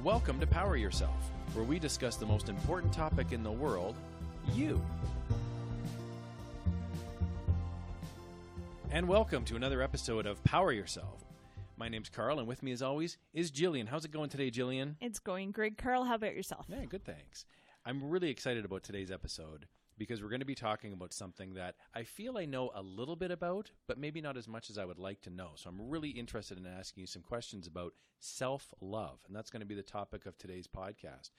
Welcome to Power Yourself, where we discuss the most important topic in the world, you. And welcome to another episode of Power Yourself. My name's Karl, and with me as always is Jillian. How's it going today, Jillian? It's going great, Karl. How about yourself? Yeah, good, thanks. I'm really excited about today's episode because we're going to be talking about something that I feel I know a little bit about, but maybe not as much as I would like to know. So I'm really interested in asking you some questions about self-love, and that's going to be the topic of today's podcast.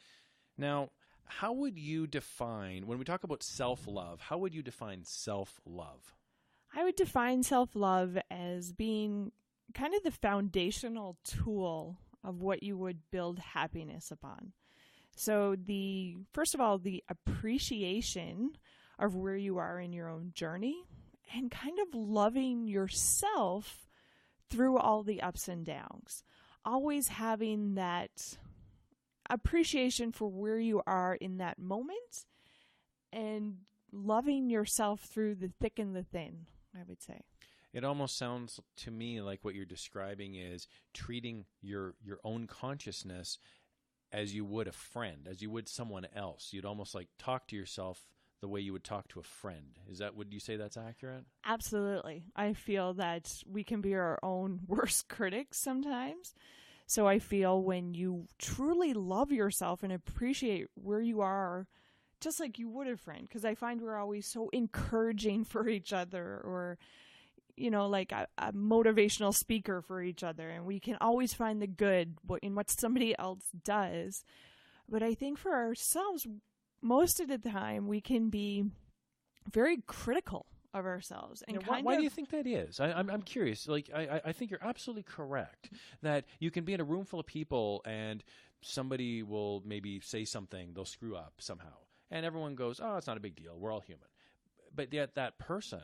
Now, how would you define, when we talk about self-love, how would you define self-love? I would define self-love as being kind of the foundational tool of what you would build happiness upon. So first of all, the appreciation of where you are in your own journey and kind of loving yourself through all the ups and downs. Always having that appreciation for where you are in that moment and loving yourself through the thick and the thin, I would say. It almost sounds to me like what you're describing is treating your own consciousness as you would a friend, as you would someone else. You'd almost like talk to yourself the way you would talk to a friend. Would you say that's accurate? Absolutely. I feel that we can be our own worst critics sometimes. So I feel when you truly love yourself and appreciate where you are, just like you would a friend, because I find we're always so encouraging for each other, or like a motivational speaker for each other. And we can always find the good in what somebody else does. But I think for ourselves, most of the time, we can be very critical of ourselves. And why do you think that is? I'm curious. I think you're absolutely correct that you can be in a room full of people and somebody will maybe say something, they'll screw up somehow. And everyone goes, oh, it's not a big deal. We're all human. But yet that person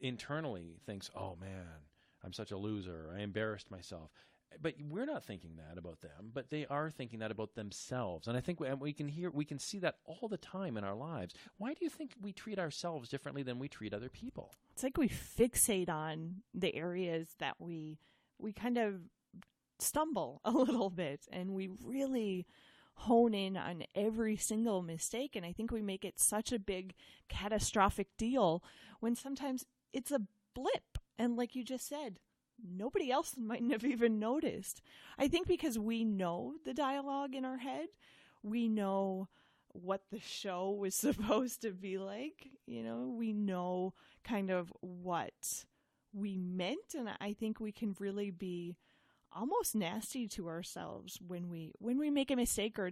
internally thinks, oh man, I'm such a loser. I embarrassed myself. But we're not thinking that about them, but they are thinking that about themselves. And I think we can see that all the time in our lives. Why do you think we treat ourselves differently than we treat other people? It's like we fixate on the areas that we kind of stumble a little bit, and we really hone in on every single mistake. And I think we make it such a big catastrophic deal when sometimes it's a blip. And like you just said, nobody else mightn't have even noticed. I think because we know the dialogue in our head, we know what the show was supposed to be like, we know kind of what we meant. And I think we can really be almost nasty to ourselves when we make a mistake or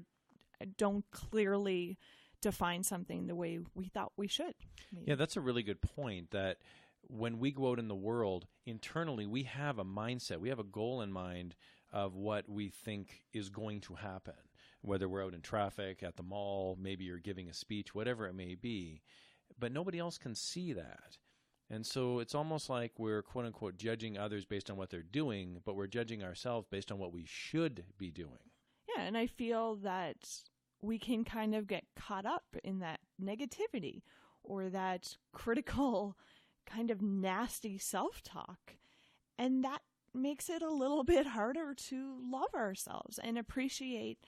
don't clearly define something the way we thought we should. Maybe. Yeah, that's a really good point, that when we go out in the world, internally we have a mindset, we have a goal in mind of what we think is going to happen, whether we're out in traffic, at the mall, maybe you're giving a speech, whatever it may be, but nobody else can see that. And so it's almost like we're, quote unquote, judging others based on what they're doing, but we're judging ourselves based on what we should be doing. Yeah, and I feel that we can kind of get caught up in that negativity or that critical kind of nasty self-talk. And that makes it a little bit harder to love ourselves and appreciate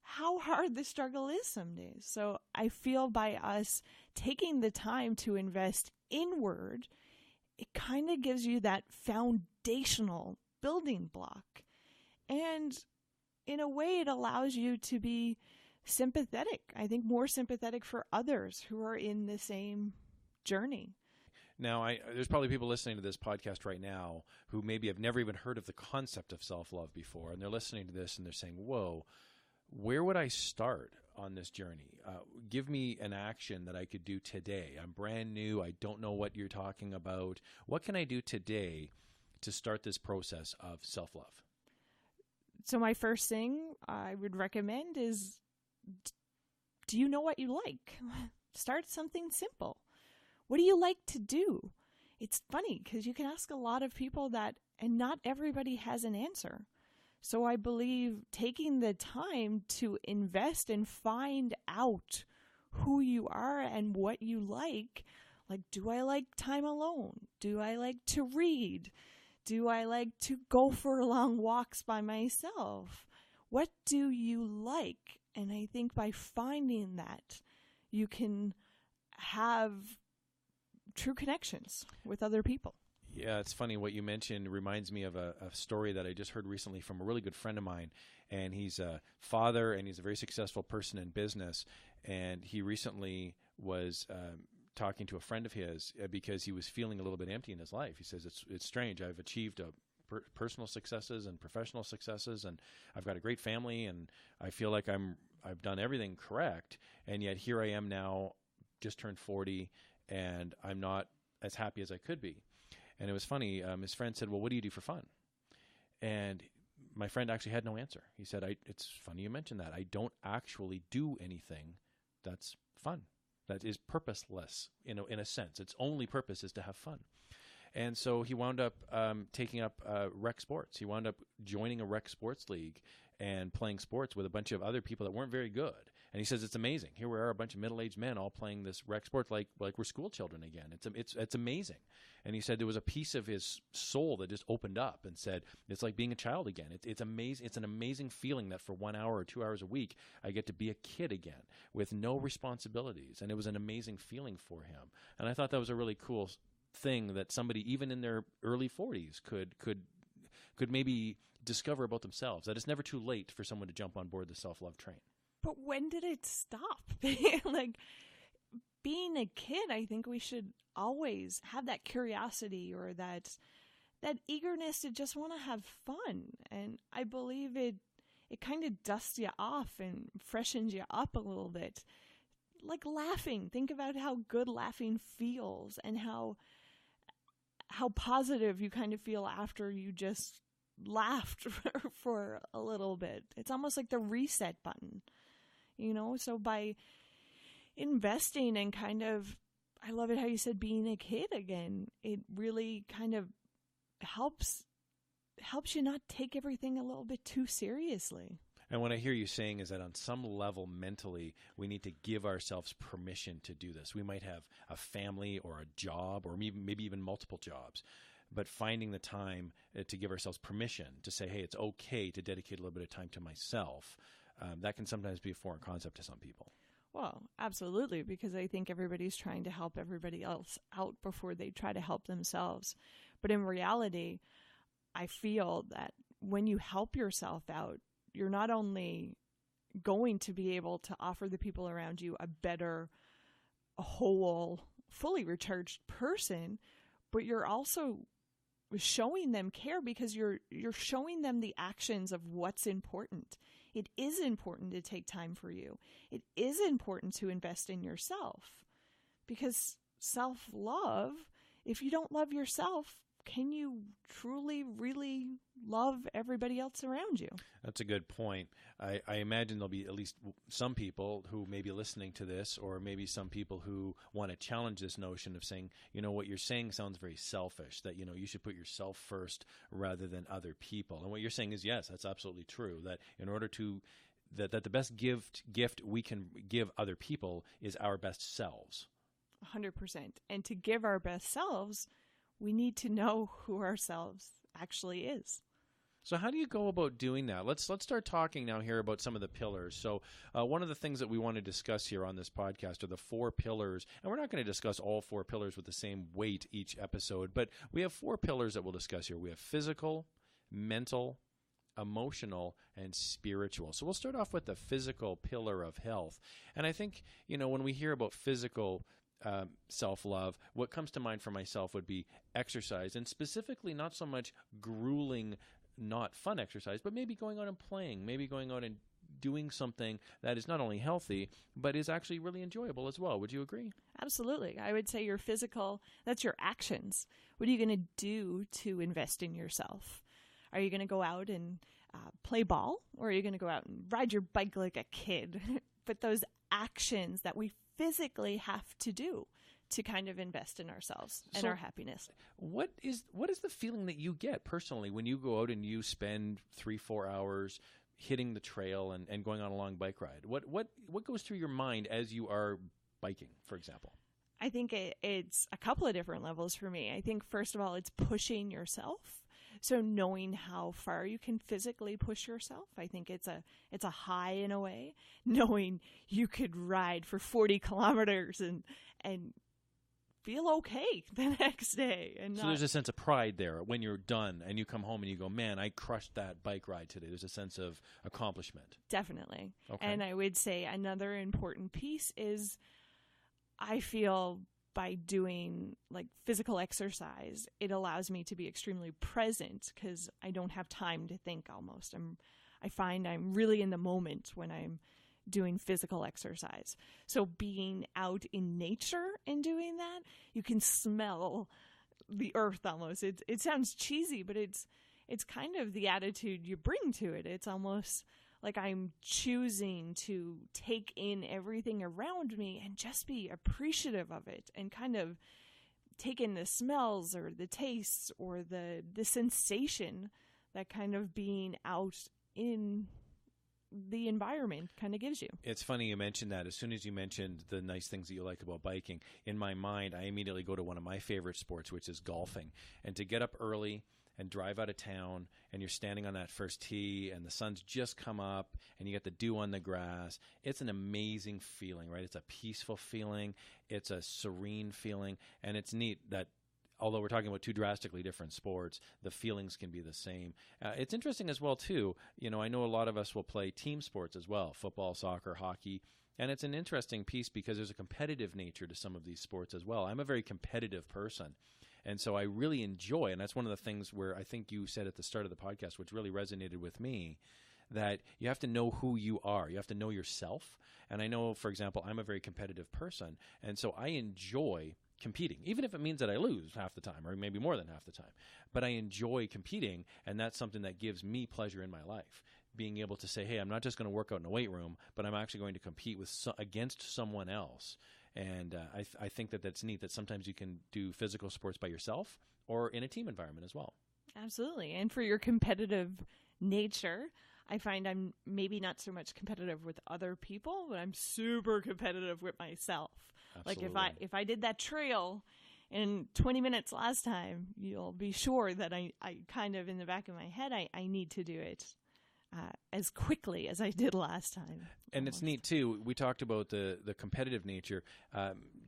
how hard the struggle is some days. So I feel by us taking the time to invest inward, it kind of gives you that foundational building block. And in a way, it allows you to be sympathetic. I think more sympathetic for others who are in the same journey. Now, there's probably people listening to this podcast right now who maybe have never even heard of the concept of self-love before, and they're listening to this and they're saying, whoa, where would I start on this journey? Give me an action that I could do today. I'm brand new. I don't know what you're talking about. What can I do today to start this process of self-love? So my first thing I would recommend is, do you know what you like? Start something simple. What do you like to do? It's funny because you can ask a lot of people that, and not everybody has an answer. So I believe taking the time to invest and find out who you are and what you like, do I like time alone? Do I like to read? Do I like to go for long walks by myself? what do you like? And I think by finding that, you can have true connections with other people. Yeah, it's funny what you mentioned reminds me of a story that I just heard recently from a really good friend of mine. And he's a father, and he's a very successful person in business. And he recently was talking to a friend of his because he was feeling a little bit empty in his life. He says, it's strange. I've achieved personal successes and professional successes, and I've got a great family, and I feel like I've done everything correct. And yet here I am now, just turned 40, and I'm not as happy as I could be. And it was funny. His friend said, well, what do you do for fun? And my friend actually had no answer. He said, it's funny you mentioned that. I don't actually do anything that's fun, that is purposeless, in a sense. Its only purpose is to have fun. And so he wound up taking up rec sports. He wound up joining a rec sports league and playing sports with a bunch of other people that weren't very good. And he says, it's amazing. Here we are, a bunch of middle-aged men all playing this rec sport like we're school children again. It's amazing. And he said there was a piece of his soul that just opened up and said, it's like being a child again. It's amazing. It's an amazing feeling that for 1 hour or 2 hours a week, I get to be a kid again with no responsibilities. And it was an amazing feeling for him. And I thought that was a really cool thing that somebody, even in their early 40s, could maybe discover about themselves, that it's never too late for someone to jump on board the self-love train. But when did it stop? Like, being a kid, I think we should always have that curiosity or that eagerness to just want to have fun. And I believe it kind of dusts you off and freshens you up a little bit. Like laughing. Think about how good laughing feels and how positive you kind of feel after you just laughed for a little bit. It's almost like the reset button, so by investing and kind of, I love it how you said being a kid again, it really kind of helps you not take everything a little bit too seriously. And what I hear you saying is that on some level mentally, we need to give ourselves permission to do this. We might have a family or a job or maybe even multiple jobs, but finding the time to give ourselves permission to say, hey, it's okay to dedicate a little bit of time to myself, that can sometimes be a foreign concept to some people. Well, absolutely, because I think everybody's trying to help everybody else out before they try to help themselves. But in reality, I feel that when you help yourself out, you're not only going to be able to offer the people around you a better, whole, fully recharged person, but you're also showing them care because you're showing them the actions of what's important. It is important to take time for you. It is important to invest in yourself because self-love, if you don't love yourself, can you truly, really love everybody else around you? That's a good point. I imagine there'll be at least some people who may be listening to this, or maybe some people who want to challenge this notion of saying, what you're saying sounds very selfish, that, you should put yourself first rather than other people. And what you're saying is, yes, that's absolutely true, that in order to that the best gift we can give other people is our best selves. 100%. And to give our best selves, we need to know who ourselves actually is. So how do you go about doing that? Let's start talking now here about some of the pillars. So one of the things that we want to discuss here on this podcast are the 4 pillars. And we're not going to discuss all 4 pillars with the same weight each episode, but we have 4 pillars that we'll discuss here. We have physical, mental, emotional, and spiritual. So we'll start off with the physical pillar of health. And I think, when we hear about physical self-love, what comes to mind for myself would be exercise, and specifically not so much grueling, not fun exercise, but maybe going out and playing, maybe going out and doing something that is not only healthy, but is actually really enjoyable as well. Would you agree? Absolutely. I would say your physical, that's your actions. What are you going to do to invest in yourself? Are you going to go out and play ball, or are you going to go out and ride your bike like a kid? But those actions that we physically have to do to kind of invest in ourselves and our happiness. What is the feeling that you get personally when you go out and you spend 3-4 hours hitting the trail and going on a long bike ride? What goes through your mind as you are biking, for example? I think it's a couple of different levels for me. I think, first of all, it's pushing yourself So knowing how far you can physically push yourself, I think it's a high in a way. Knowing you could ride for 40 kilometers and feel okay the next day. And so there's a sense of pride there when you're done and you come home and you go, man, I crushed that bike ride today. There's a sense of accomplishment. Definitely. Okay. And I would say another important piece is I feel by doing like physical exercise, it allows me to be extremely present because I don't have time to think almost. I find I'm really in the moment when I'm doing physical exercise. So being out in nature and doing that, you can smell the earth almost. It sounds cheesy, but it's kind of the attitude you bring to it. It's almost like I'm choosing to take in everything around me and just be appreciative of it and kind of take in the smells or the tastes or the sensation that kind of being out in the environment kind of gives you. It's funny you mentioned that. As soon as you mentioned the nice things that you like about biking, in my mind, I immediately go to one of my favorite sports, which is golfing. And to get up early and drive out of town, and you're standing on that first tee, and the sun's just come up, and you get the dew on the grass, it's an amazing feeling, right? It's a peaceful feeling. It's a serene feeling. And it's neat that although we're talking about two drastically different sports, the feelings can be the same. It's interesting as well, too. You know, I know a lot of us will play team sports as well, football, soccer, hockey. And it's an interesting piece because there's a competitive nature to some of these sports as well. I'm a very competitive person. And so I really enjoy, and that's one of the things where I think you said at the start of the podcast, which really resonated with me, that you have to know who you are. You have to know yourself. And I know, for example, I'm a very competitive person. And so I enjoy competing, even if it means that I lose half the time or maybe more than half the time. But I enjoy competing, and that's something that gives me pleasure in my life. Being able to say, hey, I'm not just going to work out in a weight room, but I'm actually going to compete against someone else. And I think that that's neat that sometimes you can do physical sports by yourself or in a team environment as well. Absolutely. And for your competitive nature, I find I'm maybe not so much competitive with other people, but I'm super competitive with myself. Absolutely. Like if I did that trail in 20 minutes last time, you'll be sure that I kind of in the back of my head, I need to do it as quickly as I did last time. And it's neat, too. We talked about the competitive nature.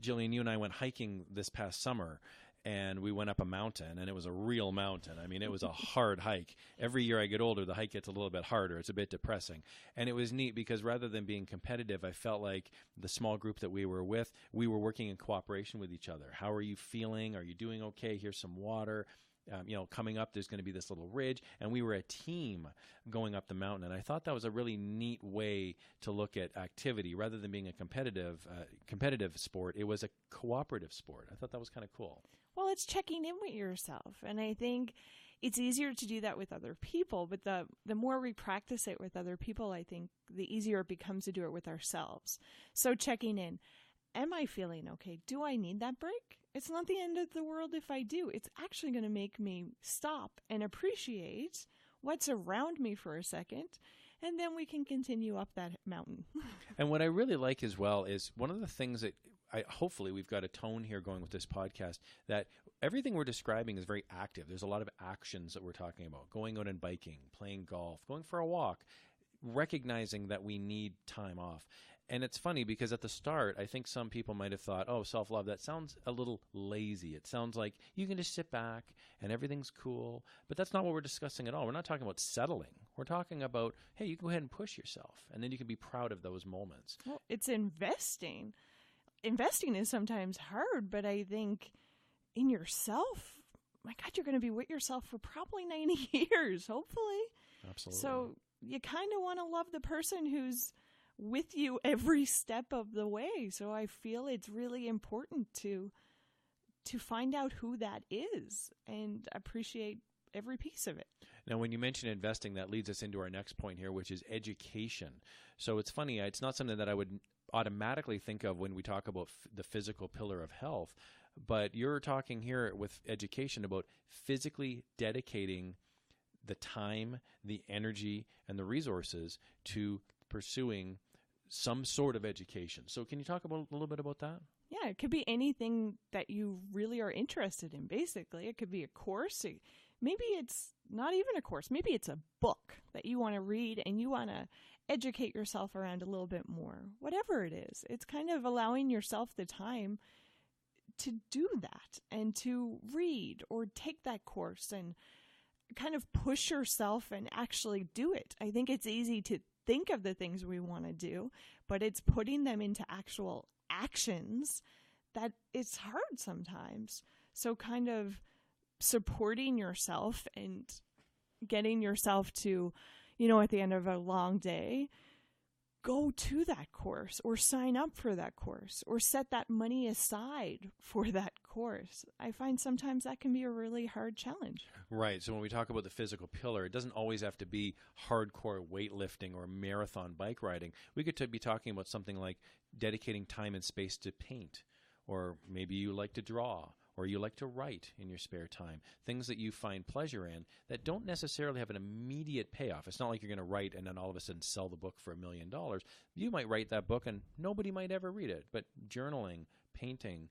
Jillian, you and I went hiking this past summer, and we went up a mountain, and it was a real mountain. I mean, it was a hard hike. Every year I get older, the hike gets a little bit harder. It's a bit depressing. And it was neat because rather than being competitive, I felt like the small group that we were with, we were working in cooperation with each other. How are you feeling? Are you doing okay? Here's some water. Coming up, there's going to be this little ridge, and we were a team going up the mountain. And I thought that was a really neat way to look at activity. Rather than being a competitive sport, it was a cooperative sport. I thought that was kind of cool. Well, it's checking in with yourself. And I think it's easier to do that with other people, but the more we practice it with other people, I think the easier it becomes to do it with ourselves. So checking in. Am I feeling okay? Do I need that break? It's not the end of the world if I do. It's actually going to make me stop and appreciate what's around me for a second, and then we can continue up that mountain. And what I really like as well is one of the things that hopefully we've got a tone here going with this podcast, that everything we're describing is very active. There's a lot of actions that we're talking about, going out and biking, playing golf, going for a walk, recognizing that we need time off. And it's funny because at the start, I think some people might have thought, oh, self-love, that sounds a little lazy. It sounds like you can just sit back and everything's cool. But that's not what we're discussing at all. We're not talking about settling. We're talking about, hey, you can go ahead and push yourself, and then you can be proud of those moments. Well, it's investing. Investing is sometimes hard, but I think in yourself, my God, you're going to be with yourself for probably 90 years, hopefully. Absolutely. So you kind of want to love the person who's with you every step of the way. So I feel it's really important to find out who that is and appreciate every piece of it. Now, when you mention investing, that leads us into our next point here, which is education. So it's funny, it's not something that I would automatically think of when we talk about the physical pillar of health, but you're talking here with education about physically dedicating the time, the energy, and the resources to pursuing some sort of education. So can you talk a little bit about that? Yeah, it could be anything that you really are interested in, basically. It could be a course. maybe it's not even a course. Maybe it's a book that you want to read and you want to educate yourself around a little bit more. Whatever it is, it's kind of allowing yourself the time to do that and to read or take that course and kind of push yourself and actually do it. I think it's easy to think of the things we want to do, but it's putting them into actual actions that it's hard sometimes. So kind of supporting yourself and getting yourself to, at the end of a long day, go to that course or sign up for that course or set that money aside for that course. I find sometimes that can be a really hard challenge. Right. So when we talk about the physical pillar, it doesn't always have to be hardcore weightlifting or marathon bike riding. We could be talking about something like dedicating time and space to paint, or maybe you like to draw, or you like to write in your spare time, things that you find pleasure in that don't necessarily have an immediate payoff. It's not like you're going to write and then all of a sudden sell the book for $1 million. You might write that book and nobody might ever read it. But journaling, painting,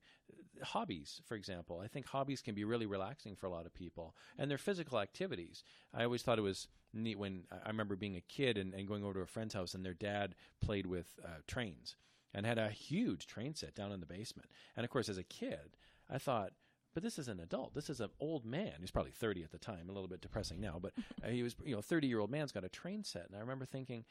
hobbies, for example. I think hobbies can be really relaxing for a lot of people. And they're physical activities. I always thought it was neat when I remember being a kid and going over to a friend's house and their dad played with trains and had a huge train set down in the basement. And of course, as a kid, I thought, but this is an adult. This is an old man. He was probably 30 at the time, a little bit depressing now, but he was, a 30-year-old man's got a train set. And I remember thinking,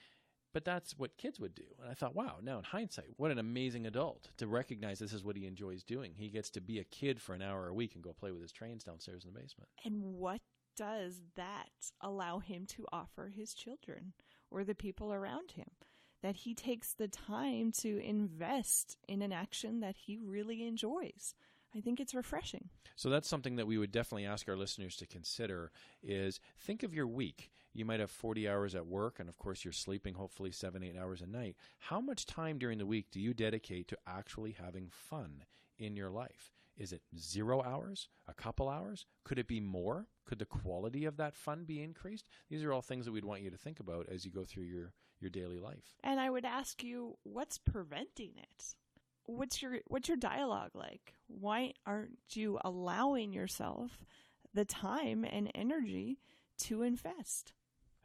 but that's what kids would do. And I thought, wow, now in hindsight, what an amazing adult to recognize this is what he enjoys doing. He gets to be a kid for an hour a week and go play with his trains downstairs in the basement. And what does that allow him to offer his children or the people around him? That he takes the time to invest in an action that he really enjoys. I think it's refreshing. So that's something that we would definitely ask our listeners to consider is think of your week. You might have 40 hours at work, and of course you're sleeping hopefully 7-8 hours a night. How much time during the week do you dedicate to actually having fun in your life? Is it 0 hours, a couple hours? Could it be more? Could the quality of that fun be increased? These are all things that we'd want you to think about as you go through your daily life. And I would ask you, what's preventing it? What's your dialogue like? Why aren't you allowing yourself the time and energy to invest?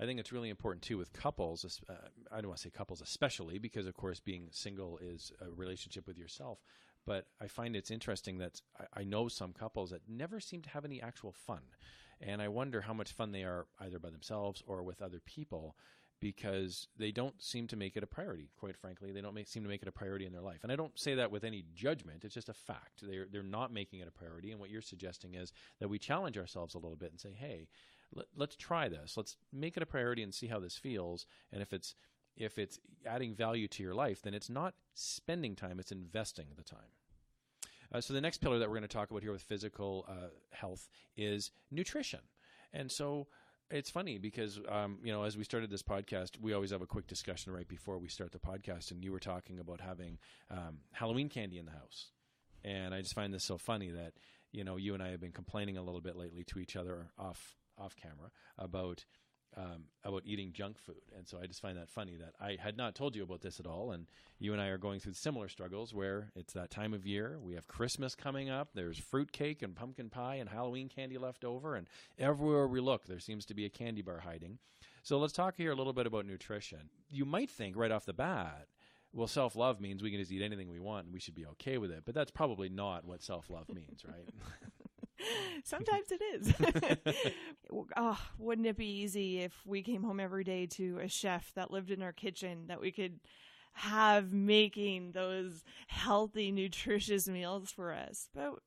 I think it's really important, too, with couples. I don't want to say couples especially because, of course, being single is a relationship with yourself. But I find it's interesting that I know some couples that never seem to have any actual fun. And I wonder how much fun they are either by themselves or with other people because they don't seem to make it a priority, quite frankly. They don't seem to make it a priority in their life. And I don't say that with any judgment. It's just a fact. They're not making it a priority. And what you're suggesting is that we challenge ourselves a little bit and say, hey, let's try this. Let's make it a priority and see how this feels. And if it's adding value to your life, then it's not spending time, it's investing the time. So the next pillar that we're going to talk about here with physical health is nutrition. And so it's funny because, as we started this podcast, we always have a quick discussion right before we start the podcast, and you were talking about having Halloween candy in the house. And I just find this so funny that, you and I have been complaining a little bit lately to each other off camera about eating junk food. And so I just find that funny that I had not told you about this at all. And you and I are going through similar struggles where it's that time of year. We have Christmas coming up. There's fruitcake and pumpkin pie and Halloween candy left over. And everywhere we look, there seems to be a candy bar hiding. So let's talk here a little bit about nutrition. You might think right off the bat, well, self-love means we can just eat anything we want and we should be okay with it. But that's probably not what self-love means, right? Sometimes it is. Oh, wouldn't it be easy if we came home every day to a chef that lived in our kitchen that we could have making those healthy, nutritious meals for us? But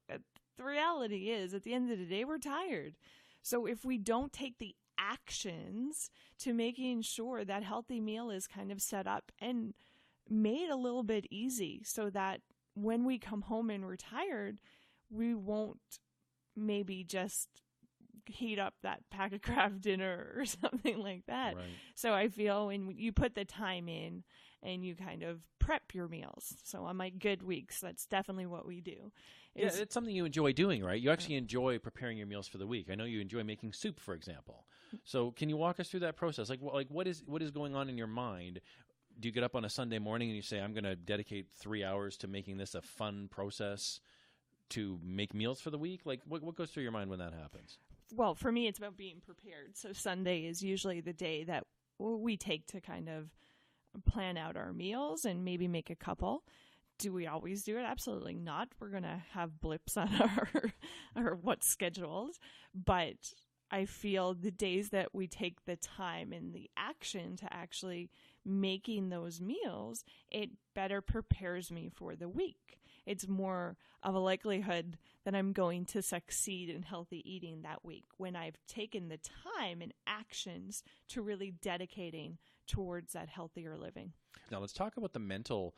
the reality is, at the end of the day, we're tired. So if we don't take the actions to making sure that healthy meal is kind of set up and made a little bit easy so that when we come home and we're tired, we won't maybe just heat up that pack of Kraft dinner or something like that. Right. So I feel when you put the time in and you kind of prep your meals. So on my good weeks, that's definitely what we do. Yeah, it's something you enjoy doing, right? You actually enjoy preparing your meals for the week. I know you enjoy making soup, for example. So can you walk us through that process? Like what is going on in your mind? Do you get up on a Sunday morning and you say, I'm going to dedicate 3 hours to making this a fun process to make meals for the week? Like what goes through your mind when that happens? Well, for me, it's about being prepared. So Sunday is usually the day that we take to kind of plan out our meals and maybe make a couple. Do we always do it? Absolutely not. We're going to have blips on our what's scheduled. But I feel the days that we take the time and the action to actually making those meals, it better prepares me for the week. It's more of a likelihood that I'm going to succeed in healthy eating that week when I've taken the time and actions to really dedicating towards that healthier living. Now let's talk about the mental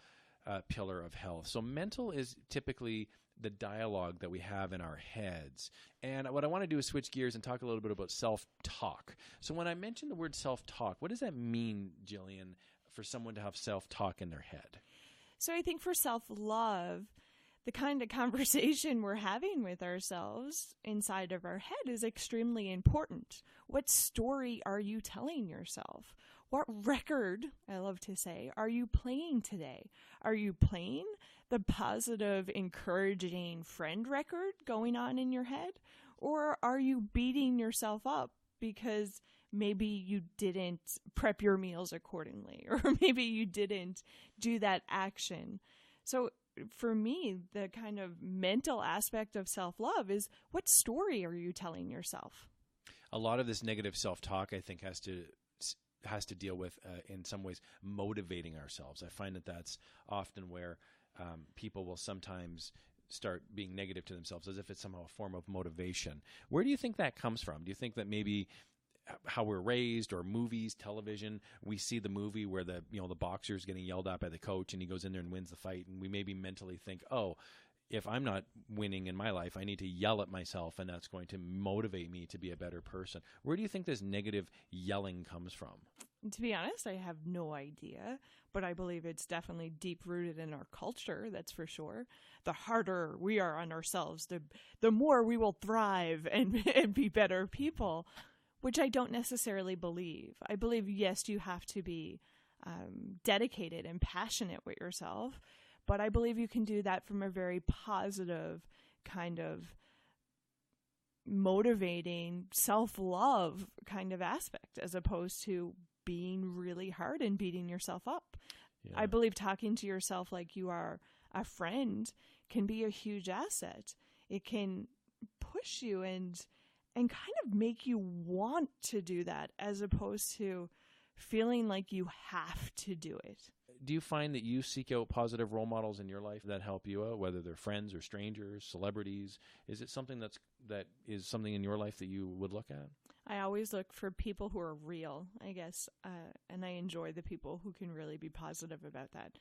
pillar of health. So mental is typically the dialogue that we have in our heads. And what I want to do is switch gears and talk a little bit about self-talk. So when I mention the word self-talk, what does that mean, Jillian, for someone to have self-talk in their head? So I think for self-love, the kind of conversation we're having with ourselves inside of our head is extremely important. What story are you telling yourself? What record, I love to say, are you playing today? Are you playing the positive, encouraging friend record going on in your head? Or are you beating yourself up because maybe you didn't prep your meals accordingly, or maybe you didn't do that action? So for me, the kind of mental aspect of self-love is, what story are you telling yourself? A lot of this negative self-talk, I think, has to deal with, in some ways, motivating ourselves. I find that that's often where people will sometimes start being negative to themselves, as if it's somehow a form of motivation. Where do you think that comes from? Do you think that maybe how we're raised, or movies, television, we see the movie where the boxer's getting yelled at by the coach and he goes in there and wins the fight, and we maybe mentally think, oh, if I'm not winning in my life, I need to yell at myself, and that's going to motivate me to be a better person. Where do you think this negative yelling comes from? To be honest, I have no idea, but I believe it's definitely deep-rooted in our culture, that's for sure. The harder we are on ourselves, the more we will thrive and be better people, which I don't necessarily believe. I believe, yes, you have to be dedicated and passionate with yourself, but I believe you can do that from a very positive kind of motivating self-love kind of aspect, as opposed to being really hard and beating yourself up. Yeah. I believe talking to yourself like you are a friend can be a huge asset. It can push you and kind of make you want to do that, as opposed to feeling like you have to do it. Do you find that you seek out positive role models in your life that help you out, whether they're friends or strangers, celebrities? Is it something that is something in your life that you would look at? I always look for people who are real, I guess, and I enjoy the people who can really be positive about that.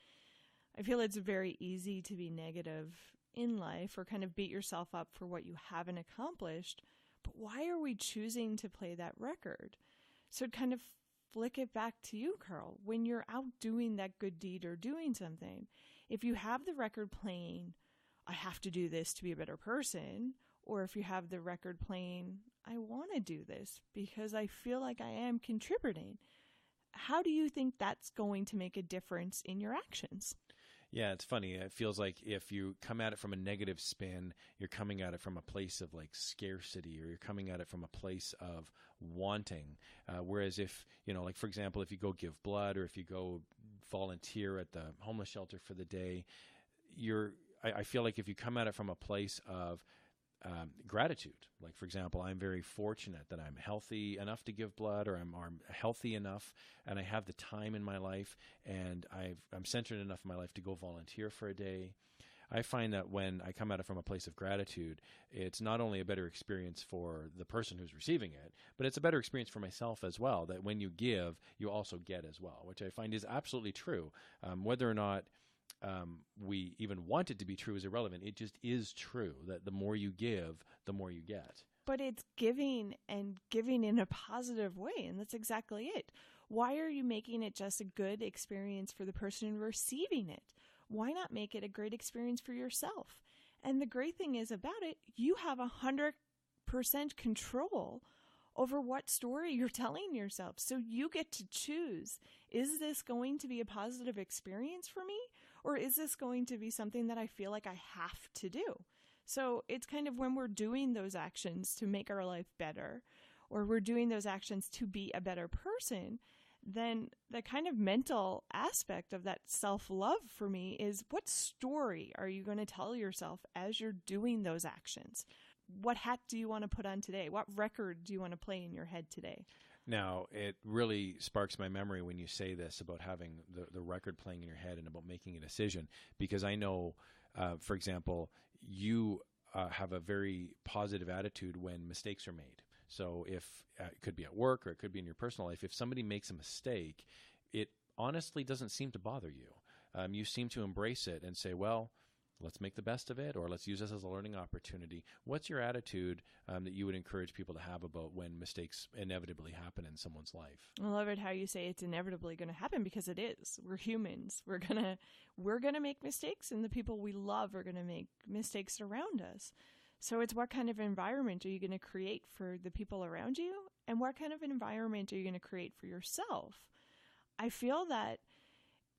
I feel it's very easy to be negative in life or kind of beat yourself up for what you haven't accomplished, but why are we choosing to play that record? So kind of flick it back to you, Karl. When you're out doing that good deed or doing something, if you have the record playing, I have to do this to be a better person, or if you have the record playing, I want to do this because I feel like I am contributing, how do you think that's going to make a difference in your actions? Yeah, it's funny. It feels like if you come at it from a negative spin, you're coming at it from a place of like scarcity, or you're coming at it from a place of wanting. Whereas if, like for example, if you go give blood, or if you go volunteer at the homeless shelter for the day, I feel like if you come at it from a place of gratitude, like for example, I'm very fortunate that I'm healthy enough to give blood, or I'm healthy enough and I have the time in my life, and I'm centered enough in my life to go volunteer for a day. I find that when I come at it from a place of gratitude, it's not only a better experience for the person who's receiving it, but it's a better experience for myself as well, that when you give, you also get as well, which I find is absolutely true. Whether or not we even want it to be true is irrelevant. It just is true that the more you give, the more you get. But it's giving, and giving in a positive way, and that's exactly it. Why are you making it just a good experience for the person receiving it? Why not make it a great experience for yourself? And the great thing is about it, you have 100% control over what story you're telling yourself. So you get to choose, is this going to be a positive experience for me? Or is this going to be something that I feel like I have to do? So it's kind of when we're doing those actions to make our life better, or we're doing those actions to be a better person, then the kind of mental aspect of that self-love for me is, what story are you going to tell yourself as you're doing those actions? What hat do you want to put on today? What record do you want to play in your head today? Now, it really sparks my memory when you say this about having the record playing in your head and about making a decision, because I know, for example, you have a very positive attitude when mistakes are made. So if it could be at work or it could be in your personal life, if somebody makes a mistake, it honestly doesn't seem to bother you. You seem to embrace it and say, well, let's make the best of it, or let's use this as a learning opportunity. What's your attitude that you would encourage people to have about when mistakes inevitably happen in someone's life? I love it how you say it's inevitably going to happen, because it is. We're humans. We're gonna make mistakes, and the people we love are going to make mistakes around us. So it's, what kind of environment are you going to create for the people around you, and what kind of environment are you going to create for yourself? I feel that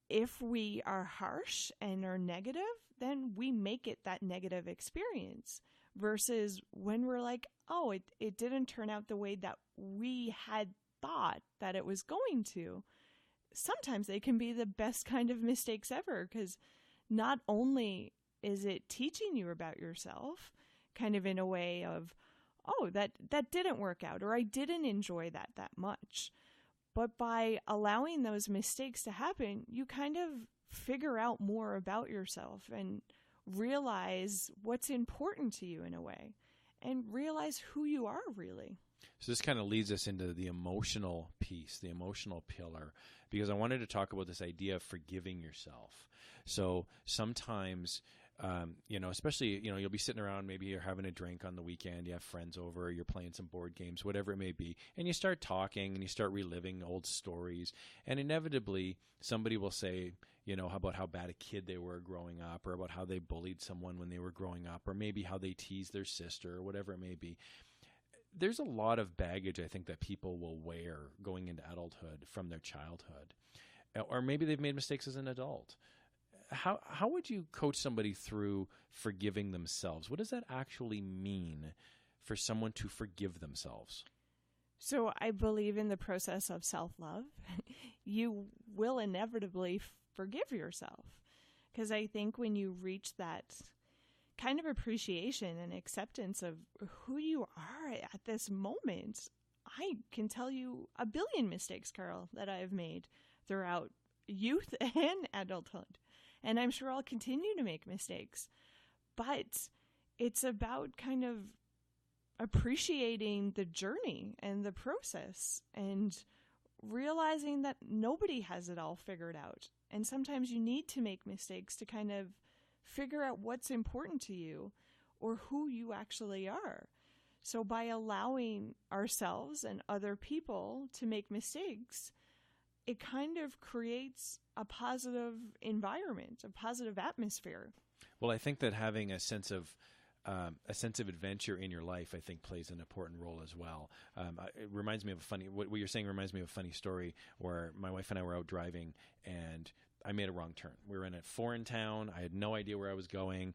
if we are harsh and are negative, then we make it that negative experience, versus when we're like, oh, it didn't turn out the way that we had thought that it was going to. Sometimes they can be the best kind of mistakes ever, because not only is it teaching you about yourself, kind of in a way of, oh, that didn't work out, or I didn't enjoy that much. But by allowing those mistakes to happen, you kind of figure out more about yourself and realize what's important to you in a way, and realize who you are really. So this kind of leads us into the emotional piece, the emotional pillar, because I wanted to talk about this idea of forgiving yourself. So sometimes, especially, you'll be sitting around, maybe you're having a drink on the weekend, you have friends over, you're playing some board games, whatever it may be, and you start talking and you start reliving old stories, and inevitably somebody will say, about how bad a kid they were growing up, or about how they bullied someone when they were growing up, or maybe how they teased their sister, or whatever it may be. There's a lot of baggage, I think, that people will wear going into adulthood from their childhood, or maybe they've made mistakes as an adult. How would you coach somebody through forgiving themselves? What does that actually mean for someone to forgive themselves? So I believe in the process of self-love. You will inevitably forgive yourself, because I think when you reach that kind of appreciation and acceptance of who you are at this moment, I can tell you a billion mistakes, Karl, that I've made throughout youth and adulthood. And I'm sure I'll continue to make mistakes. But it's about kind of appreciating the journey and the process, and realizing that nobody has it all figured out. And sometimes you need to make mistakes to kind of figure out what's important to you, or who you actually are. So by allowing ourselves and other people to make mistakes, it kind of creates a positive environment, a positive atmosphere. Well, I think that having a sense of adventure in your life, I think, plays an important role as well. It reminds me of what you're saying reminds me of a funny story where my wife and I were out driving, and I made a wrong turn. We were in a foreign town. I had no idea where I was going.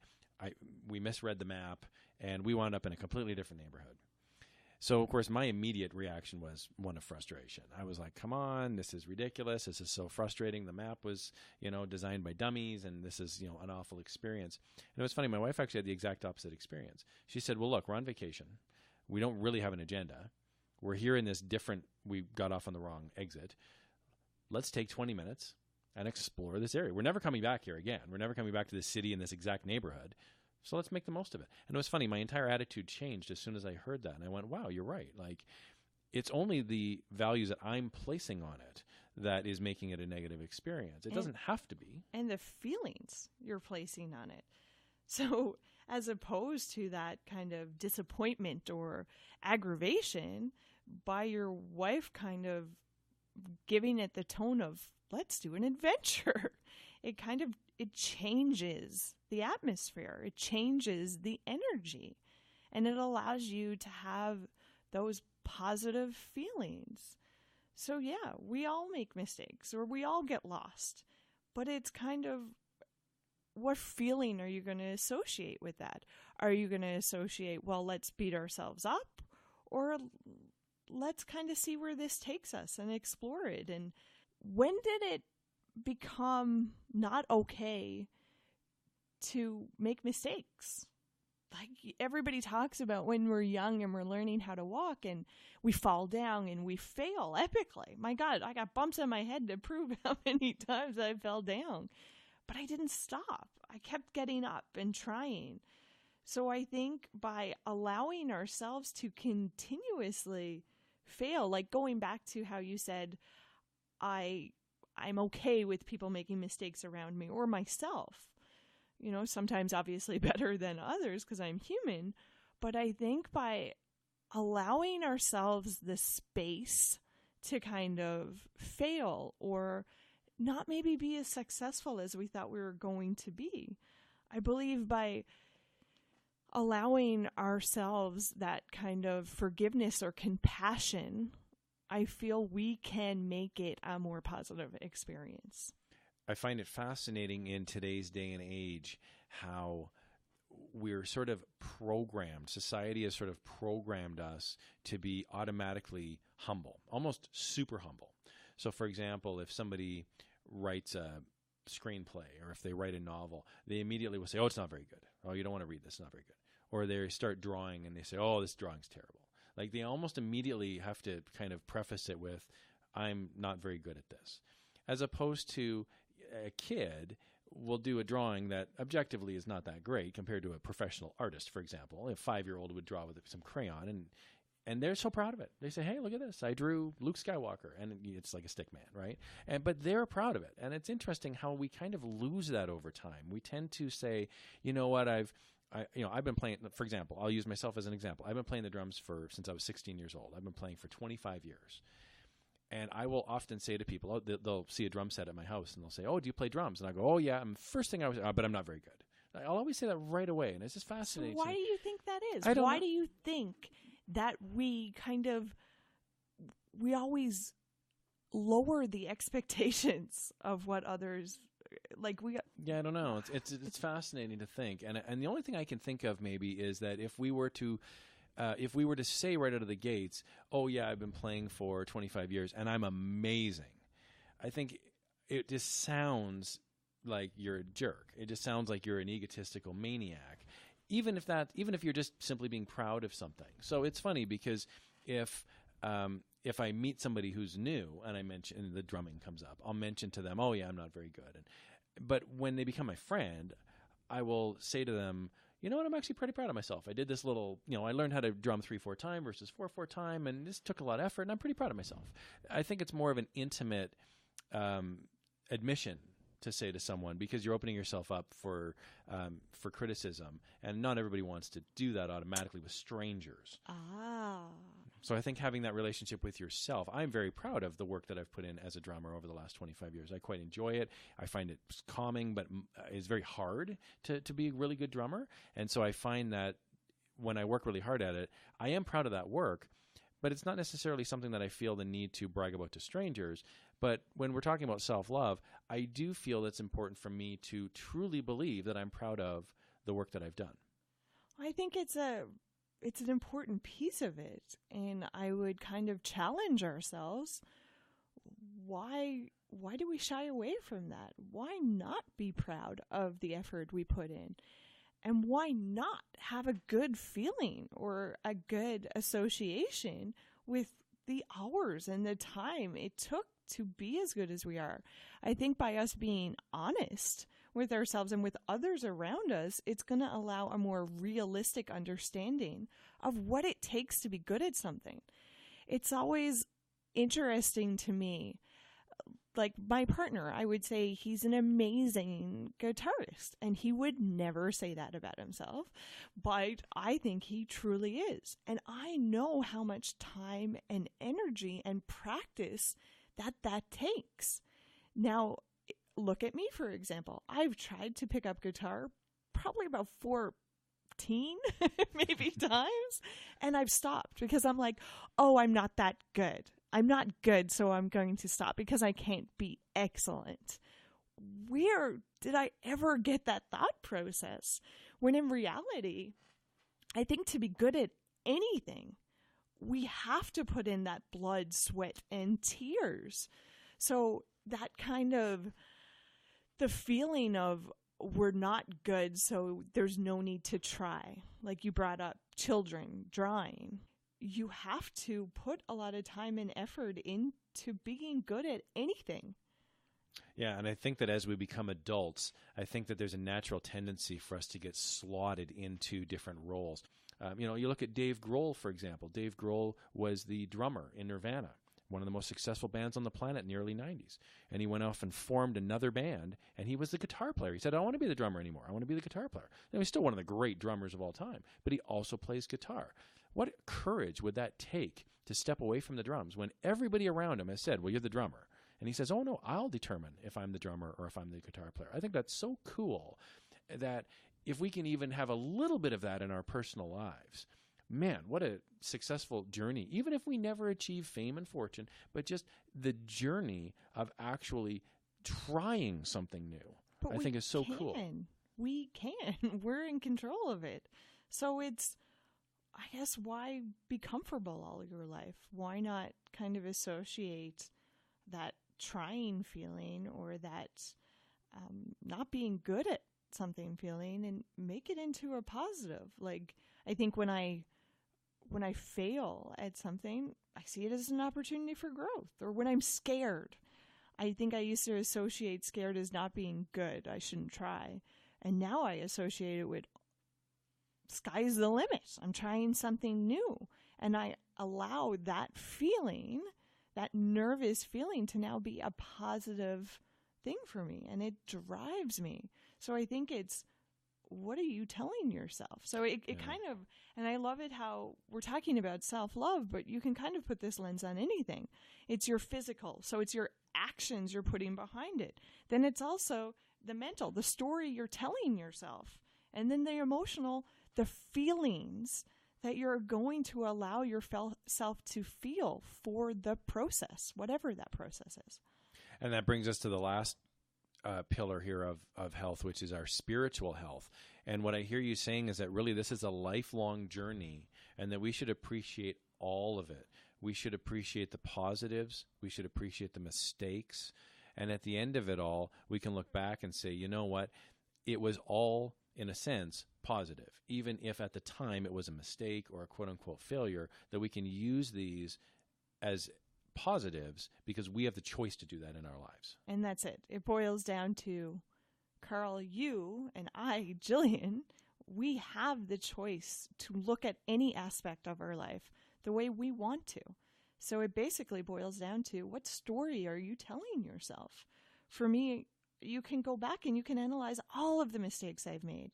We misread the map, and we wound up in a completely different neighborhood. So, of course, my immediate reaction was one of frustration. I was like, come on, this is ridiculous. This is so frustrating. The map was, designed by dummies, and this is, an awful experience. And it was funny. My wife actually had the exact opposite experience. She said, well, look, we're on vacation. We don't really have an agenda. We're here in this we got off on the wrong exit. Let's take 20 minutes and explore this area. We're never coming back here again. We're never coming back to this city in this exact neighborhood. So let's make the most of it. And it was funny. My entire attitude changed as soon as I heard that. And I went, wow, you're right. Like, it's only the values that I'm placing on it that is making it a negative experience. It doesn't have to be. And the feelings you're placing on it. So as opposed to that kind of disappointment or aggravation, by your wife kind of giving it the tone of, let's do an adventure. It changes the atmosphere. It changes the energy, and it allows you to have those positive feelings. So yeah, we all make mistakes, or we all get lost, but it's kind of what feeling are you going to associate with that? Are you going to associate, well, let's beat ourselves up, or let's kind of see where this takes us and explore it? And when did it become not okay to make mistakes? Like everybody talks about when we're young and we're learning how to walk and we fall down and we fail epically. My God, I got bumps on my head to prove how many times I fell down. But I didn't stop. I kept getting up and trying. So I think by allowing ourselves to continuously fail, like going back to how you said, I'm okay with people making mistakes around me or myself. You know, sometimes obviously better than others because I'm human. But I think by allowing ourselves the space to kind of fail or not maybe be as successful as we thought we were going to be, I believe by allowing ourselves that kind of forgiveness or compassion, I feel we can make it a more positive experience. I find it fascinating in today's day and age how we're sort of programmed. Society has sort of programmed us to be automatically humble, almost super humble. So, for example, if somebody writes a screenplay or if they write a novel, they immediately will say, oh, it's not very good. Oh, you don't want to read this. It's not very good. Or they start drawing and they say, oh, this drawing's terrible. Like they almost immediately have to kind of preface it with, I'm not very good at this. As opposed to a kid will do a drawing that objectively is not that great compared to a professional artist, for example. A 5-year-old would draw with some crayon, and they're so proud of it. They say, hey, look at this. I drew Luke Skywalker, and it's like a stick man, right? But they're proud of it. And it's interesting how we kind of lose that over time. We tend to say, you know what, I've been playing, for example, I'll use myself as an example. I've been playing the drums since I was 16 years old. I've been playing for 25 years. And I will often say to people, they'll see a drum set at my house, and they'll say, oh, do you play drums? And I go, oh, yeah. And first thing I was, but I'm not very good. I'll always say that right away, and it's just fascinating. So why do you think that is? Why do you think that we always lower the expectations of what others like? Yeah, I don't know. It's fascinating to think, and the only thing I can think of maybe is that if we were to say right out of the gates, oh, yeah, I've been playing for 25 years and I'm amazing, I think it just sounds like you're a jerk. It just sounds like you're an egotistical maniac, even if you're just simply being proud of something. So it's funny because if I meet somebody who's new and and the drumming comes up, I'll mention to them, oh, yeah, I'm not very good. But when they become my friend, I will say to them, you know what, I'm actually pretty proud of myself. I did this little, I learned how to drum 3/4 time versus 4/4 time, and this took a lot of effort, and I'm pretty proud of myself. I think it's more of an intimate admission to say to someone because you're opening yourself up for criticism, and not everybody wants to do that automatically with strangers. So I think having that relationship with yourself, I'm very proud of the work that I've put in as a drummer over the last 25 years. I quite enjoy it. I find it calming, but it's very hard to be a really good drummer. And so I find that when I work really hard at it, I am proud of that work, but it's not necessarily something that I feel the need to brag about to strangers. But when we're talking about self-love, I do feel it's important for me to truly believe that I'm proud of the work that I've done. I think it's an important piece of it, and I would kind of challenge ourselves. Why do we shy away from that? Why not be proud of the effort we put in? And why not have a good feeling or a good association with the hours and the time it took to be as good as we are? I think by us being honest with ourselves and with others around us, it's going to allow a more realistic understanding of what it takes to be good at something. It's always interesting to me. Like my partner, I would say he's an amazing guitarist, and he would never say that about himself, but I think he truly is. And I know how much time and energy and practice that takes. Now, look at me, for example. I've tried to pick up guitar probably about 14 maybe times, and I've stopped because I'm like, oh, I'm not that good. I'm not good, so I'm going to stop because I can't be excellent. where did I ever get that thought process? When in reality, I think to be good at anything, we have to put in that blood, sweat, and tears. So that kind of the feeling of we're not good, so there's no need to try. Like you brought up children drawing. You have to put a lot of time and effort into being good at anything. Yeah, and I think that as we become adults, I think that there's a natural tendency for us to get slotted into different roles. You look at Dave Grohl, for example. Dave Grohl was the drummer in Nirvana, one of the most successful bands on the planet in the early 90s. And he went off and formed another band, and he was the guitar player. He said, I don't want to be the drummer anymore. I want to be the guitar player. And he's still one of the great drummers of all time, but he also plays guitar. What courage would that take to step away from the drums when everybody around him has said, well, you're the drummer? And he says, oh, no, I'll determine if I'm the drummer or if I'm the guitar player. I think that's so cool that if we can even have a little bit of that in our personal lives, man, what a successful journey. Even if we never achieve fame and fortune, but just the journey of actually trying something new, I think is so cool. We can. We're in control of it. So it's, I guess, why be comfortable all your life? Why not kind of associate that trying feeling or that not being good at something feeling and make it into a positive? Like, I think when I fail at something, I see it as an opportunity for growth. Or when I'm scared, I think I used to associate scared as not being good. I shouldn't try. And now I associate it with sky's the limit. I'm trying something new. And I allow that feeling, that nervous feeling, to now be a positive thing for me. And it drives me. So I think it's, what are you telling yourself? So it kind of, and I love it how we're talking about self-love, but you can kind of put this lens on anything. It's your physical. So it's your actions you're putting behind it. Then it's also the mental, the story you're telling yourself. And then the emotional, the feelings that you're going to allow yourself to feel for the process, whatever that process is. And that brings us to the last pillar here of health, which is our spiritual health. And what I hear you saying is that really this is a lifelong journey and that we should appreciate all of it. We should appreciate the positives. We should appreciate the mistakes. And at the end of it all, we can look back and say, you know what? It was all, in a sense, positive. Even if at the time it was a mistake or a quote-unquote failure, that we can use these as positives because we have the choice to do that in our lives. And that's it. It boils down to, Karl, you and I, Jillian, we have the choice to look at any aspect of our life the way we want to. So it basically boils down to, what story are you telling yourself? For me, you can go back and you can analyze all of the mistakes I've made.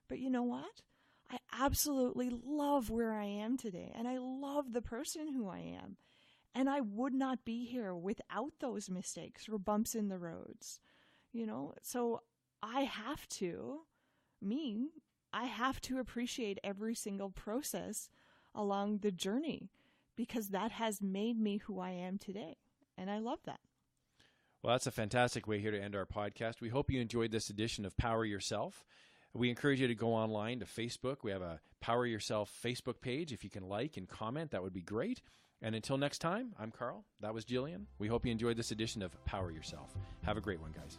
But you know what? I absolutely love where I am today. And I love the person who I am. And I would not be here without those mistakes or bumps in the roads. So I have to appreciate every single process along the journey because that has made me who I am today. And I love that. Well, that's a fantastic way here to end our podcast. We hope you enjoyed this edition of Power Yourself. We encourage you to go online to Facebook. We have a Power Yourself Facebook page. If you can like and comment, that would be great. And until next time, I'm Karl. That was Jillian. We hope you enjoyed this edition of Power Yourself. Have a great one, guys.